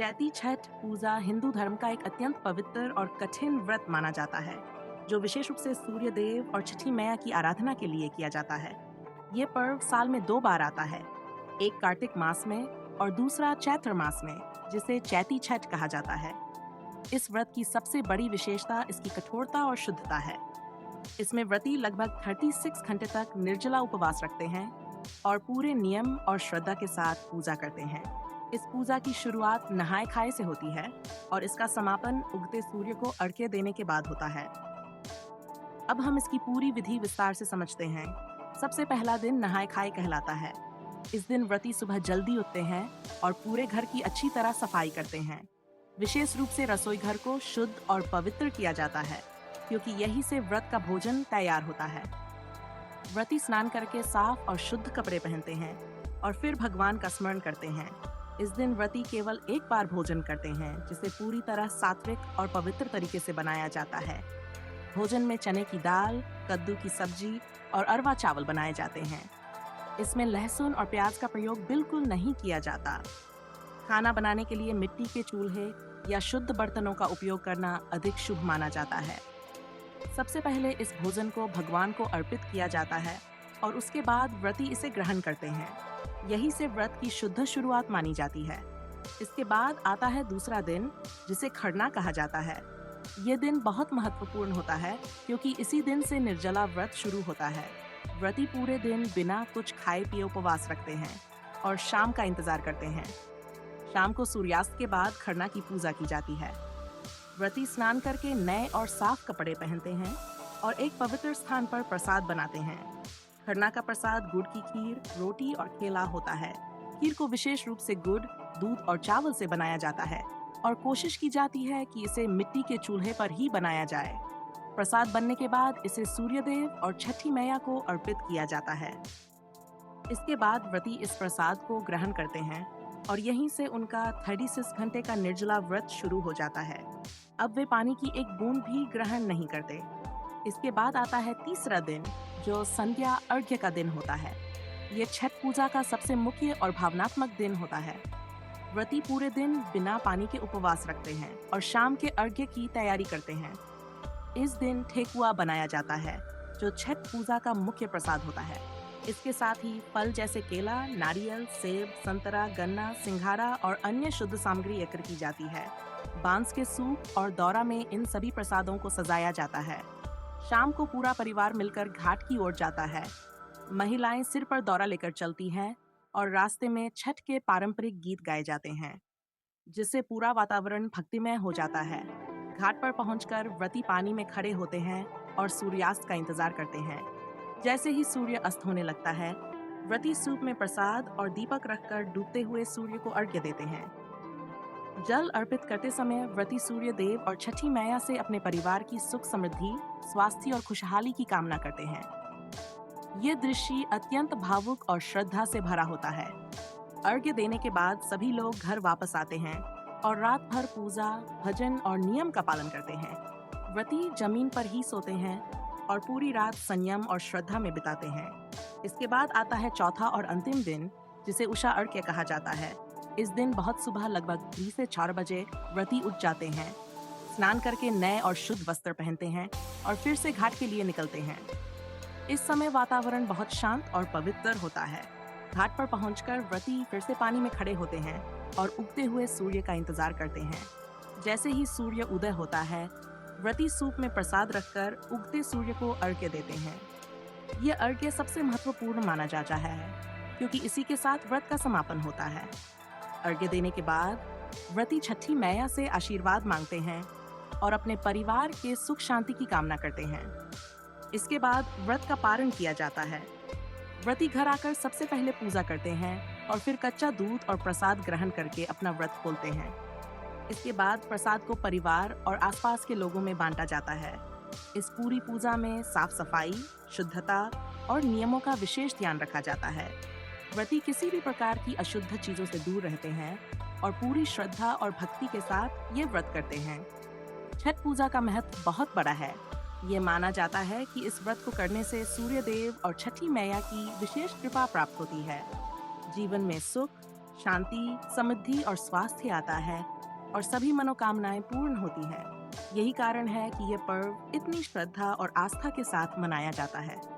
चैती छठ पूजा हिंदू धर्म का एक अत्यंत पवित्र और कठिन व्रत माना जाता है, जो विशेष रूप से सूर्य देव और छठी मैया की आराधना के लिए किया जाता है। ये पर्व साल में 2 बार आता है, एक कार्तिक मास में और दूसरा चैत्र मास में, जिसे चैती छठ कहा जाता है। इस व्रत की सबसे बड़ी विशेषता इसकी कठोरता और शुद्धता है। इसमें व्रती लगभग 36 घंटे तक निर्जला उपवास रखते हैं और पूरे नियम और श्रद्धा के साथ पूजा करते हैं। इस पूजा की शुरुआत नहाय खाए से होती है और इसका समापन उगते सूर्य को अर्घ्य देने के बाद होता है। अब हम इसकी पूरी विधि विस्तार से समझते हैं। सबसे पहला दिन नहाय खाए कहलाता है। इस दिन व्रती सुबह जल्दी उठते हैं और पूरे घर की अच्छी तरह सफाई करते हैं। विशेष रूप से रसोई घर को शुद्ध और पवित्र किया जाता है, क्योंकि यही से व्रत का भोजन तैयार होता है। व्रती स्नान करके साफ और शुद्ध कपड़े पहनते हैं और फिर भगवान का स्मरण करते हैं। इस दिन व्रती केवल एक बार भोजन करते हैं, जिसे पूरी तरह सात्विक और पवित्र तरीके से बनाया जाता है। भोजन में चने की दाल, कद्दू की सब्जी और अरवा चावल बनाए जाते हैं। इसमें लहसुन और प्याज का प्रयोग बिल्कुल नहीं किया जाता। खाना बनाने के लिए मिट्टी के चूल्हे या शुद्ध बर्तनों का उपयोग करना अधिक शुभ माना जाता है। सबसे पहले इस भोजन को भगवान को अर्पित किया जाता है और उसके बाद व्रती इसे ग्रहण करते हैं। यही से व्रत की शुद्ध शुरुआत मानी जाती है। इसके बाद आता है दूसरा दिन, जिसे खरना कहा जाता है। ये दिन बहुत महत्वपूर्ण होता है, क्योंकि इसी दिन से निर्जला व्रत शुरू होता है। व्रती पूरे दिन बिना कुछ खाए पिए उपवास रखते हैं और शाम का इंतजार करते हैं। शाम को सूर्यास्त के बाद खरना की पूजा की जाती है। व्रती स्नान करके नए और साफ कपड़े पहनते हैं और एक पवित्र स्थान पर प्रसाद बनाते हैं। खरना का प्रसाद गुड़ की खीर, रोटी और केला होता है। खीर को विशेष रूप से गुड़, दूध और चावल से बनाया जाता है और कोशिश की जाती है कि इसे मिट्टी के चूल्हे पर ही बनाया जाए। प्रसाद बनने के बाद इसे सूर्यदेव और छठी मैया को अर्पित किया जाता है। इसके बाद व्रती इस प्रसाद को ग्रहण करते हैं और यहीं से उनका 36 घंटे का निर्जला व्रत शुरू हो जाता है। अब वे पानी की एक बूंद भी ग्रहण नहीं करते। इसके बाद आता है तीसरा दिन, जो संध्या अर्घ्य का दिन होता है। ये छठ पूजा का सबसे मुख्य और भावनात्मक दिन होता है। व्रती पूरे दिन बिना पानी के उपवास रखते हैं और शाम के अर्घ्य की तैयारी करते हैं। इस दिन ठेकुआ बनाया जाता है, जो छठ पूजा का मुख्य प्रसाद होता है। इसके साथ ही फल जैसे केला, नारियल, सेब, संतरा, गन्ना, सिंघाड़ा और अन्य शुद्ध सामग्री एकत्र की जाती है। बांस के सूप और दौरा में इन सभी प्रसादों को सजाया जाता है। शाम को पूरा परिवार मिलकर घाट की ओर जाता है। महिलाएं सिर पर दौरा लेकर चलती हैं और रास्ते में छठ के पारंपरिक गीत गाए जाते हैं, जिससे पूरा वातावरण भक्तिमय हो जाता है। घाट पर पहुंचकर व्रती पानी में खड़े होते हैं और सूर्यास्त का इंतजार करते हैं। जैसे ही सूर्य अस्त होने लगता है, व्रती सूप में प्रसाद और दीपक रखकर डूबते हुए सूर्य को अर्घ्य देते हैं। जल अर्पित करते समय व्रती सूर्य देव और छठी मैया से अपने परिवार की सुख समृद्धि, स्वास्थ्य और खुशहाली की कामना करते हैं। ये दृश्य अत्यंत भावुक और श्रद्धा से भरा होता है। अर्घ्य देने के बाद सभी लोग घर वापस आते हैं और रात भर पूजा, भजन और नियम का पालन करते हैं। व्रती जमीन पर ही सोते हैं और पूरी रात संयम और श्रद्धा में बिताते हैं। इसके बाद आता है चौथा और अंतिम दिन, जिसे उषा अर्घ्य कहा जाता है। इस दिन बहुत सुबह लगभग 3 से 4 बजे व्रती उठ जाते हैं, स्नान करके नए और शुद्ध वस्त्र पहनते हैं और फिर से घाट के लिए निकलते हैं। इस समय वातावरण बहुत शांत और पवित्र होता है। घाट पर पहुंचकर व्रती फिर से पानी में खड़े होते हैं और उगते हुए सूर्य का इंतजार करते हैं। जैसे ही सूर्य उदय होता है, व्रती सूप में प्रसाद रखकर उगते सूर्य को अर्घ्य देते हैं। यह अर्घ्य सबसे महत्वपूर्ण माना जाता है, क्योंकि इसी के साथ व्रत का समापन होता है। अर्घ्य देने के बाद व्रती छठी मैया से आशीर्वाद मांगते हैं और अपने परिवार के सुख शांति की कामना करते हैं। इसके बाद व्रत का पारण किया जाता है। व्रती घर आकर सबसे पहले पूजा करते हैं और फिर कच्चा दूध और प्रसाद ग्रहण करके अपना व्रत खोलते हैं। इसके बाद प्रसाद को परिवार और आसपास के लोगों में बांटा जाता है। इस पूरी पूजा में साफ सफाई, शुद्धता और नियमों का विशेष ध्यान रखा जाता है। व्रती किसी भी प्रकार की अशुद्ध चीजों से दूर रहते हैं और पूरी श्रद्धा और भक्ति के साथ ये व्रत करते हैं। छठ पूजा का महत्व बहुत बड़ा है। ये माना जाता है कि इस व्रत को करने से सूर्य देव और छठी मैया की विशेष कृपा प्राप्त होती है। जीवन में सुख, शांति, समृद्धि और स्वास्थ्य आता है और सभी मनोकामनाएं पूर्ण होती हैं। यही कारण है कि ये पर्व इतनी श्रद्धा और आस्था के साथ मनाया जाता है।